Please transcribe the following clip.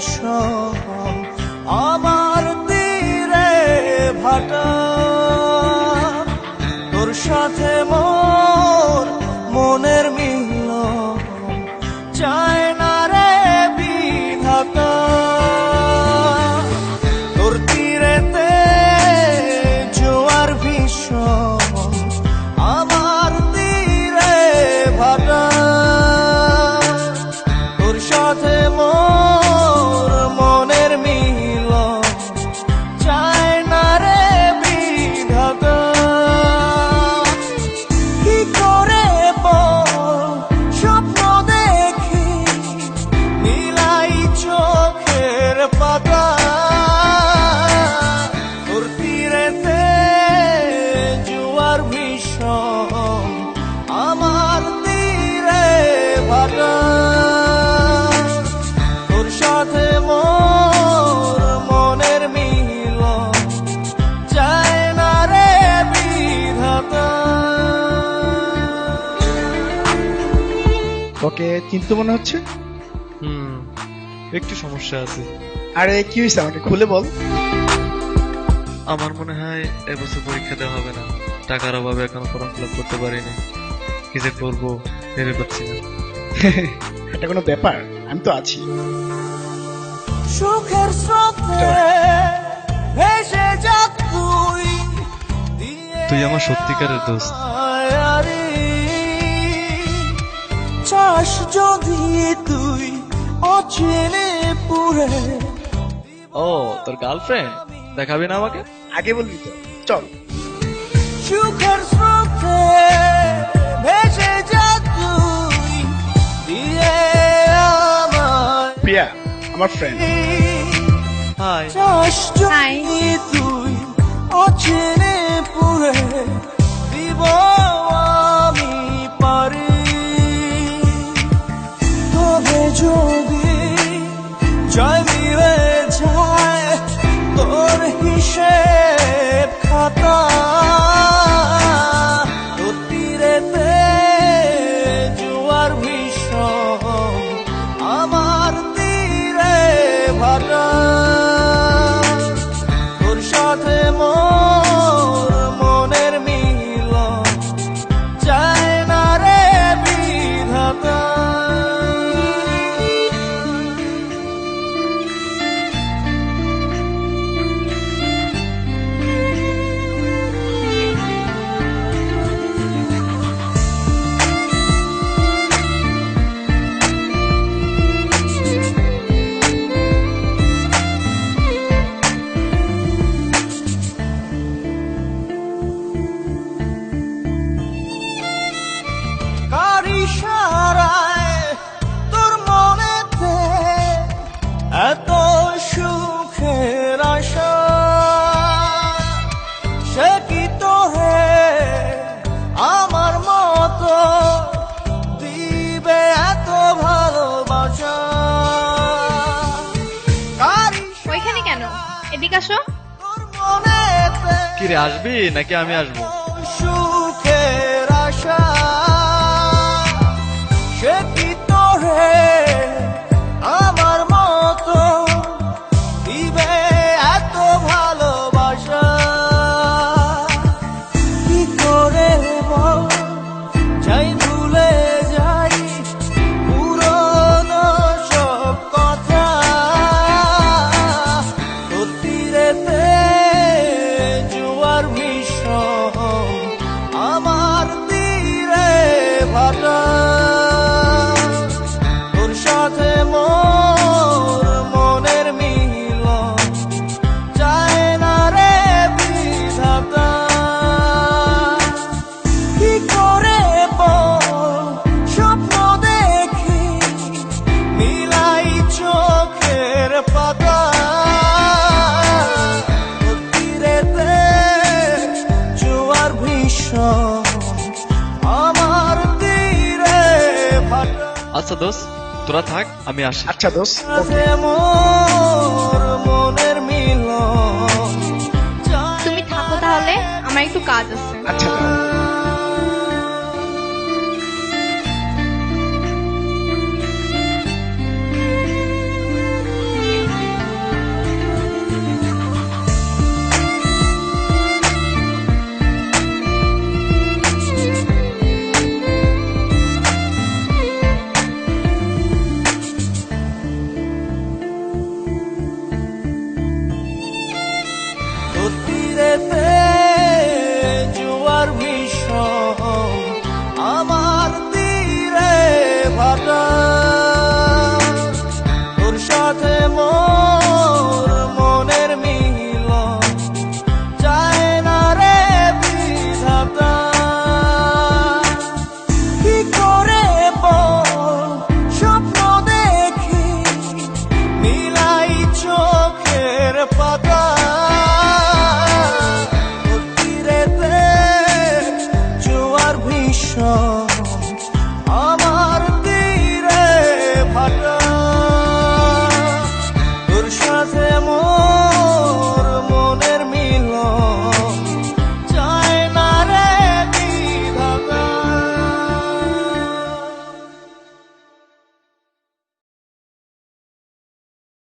ভীষণ আমার তীরে ভাটা তোর সাথে মোর মনের মিল চায় না রে বিধাতা তোর তীরেতে জোয়ার ভীষণ আমার তীরে ভাটা তোর সাথে মোর মনের মিল চায় না রে বিধাতা কি করে বল স্বপ্ন দেখি নীলাই চোখের পাতা তোর তীরেতে জোয়ার ভীষণ আমার তীরে ভাটা তোর সাথে মোর মনের মিল চায় না রে বিধাতা ওকে চিন্তিত মনে হচ্ছে। একটু সমস্যা আছে। আরে কি হয়েছে আমাকে খুলে বল। আমার মনে হয় এবছর পরীক্ষা দেওয়া হবে না, টাকার অভাবে এখনো ফর্ম ফিল আপ করতে পারিনি। কি যে করবো ভেবে পাচ্ছি না। এটা কোনো ব্যাপার, আমি তো আছি। সুখের স্রোতে ভেসে যা তুই তুই আমার সত্যিকারের দোস্ত। আরে চাস যদি তুই অচেনে পুরে ও তোর গার্লফ্রেন্ড, দেখাবি না আমাকে? আগে বলবি তো, চল। সুখের স্রোতে ভেসে যা তুই দিয়ে আমায় প্রিয়া আমার ফ্রেন্ড। হাই। চাস Hi. যদি তুই অচেনে পুরে দিব আমি পারি তবে যদি জয় মিলে যায় তোর হিসেব খাতা তোর তীরেতে জোয়ার ভীষণ আমার তীরে ভাটা তোর সাথে মোর মনের মিল চায় না রে বিধাতা কার ইশারায় তোর মনেতে এত সুখের আশা সে কি তোরে আমার মতো দিবে এত ভালোবাসা কার ওইখানে কেন? এদিকে আসো। তোর মনেতে কি রে, আসবি নাকি আমি আসবো? সুখের আশা সে কি তোরে আমার মতো দিবে এত ভালোবাসা কি করে বল যাই ভুলে যাই পুরনো সব কথা তোর তীরেতে জোয়ার ভীষণ আমার তীরে ভাটা তোর সাথে মোর মনের মিল চায় না রে বিধাতা কি করে বল স্বপ্ন দেখি মিলাই চোখের পাতা তোর তীরেতে জোয়ার ভীষণ আমার তীরে ভাটা আচ্ছা দোস্ত, তোরা থাক, আমি আসি। আচ্ছা দোস্ত, সাথে মোর মনের মিল তুমি থাকো তাহলে, আমার একটু কাজ আছে। আচ্ছা দাও।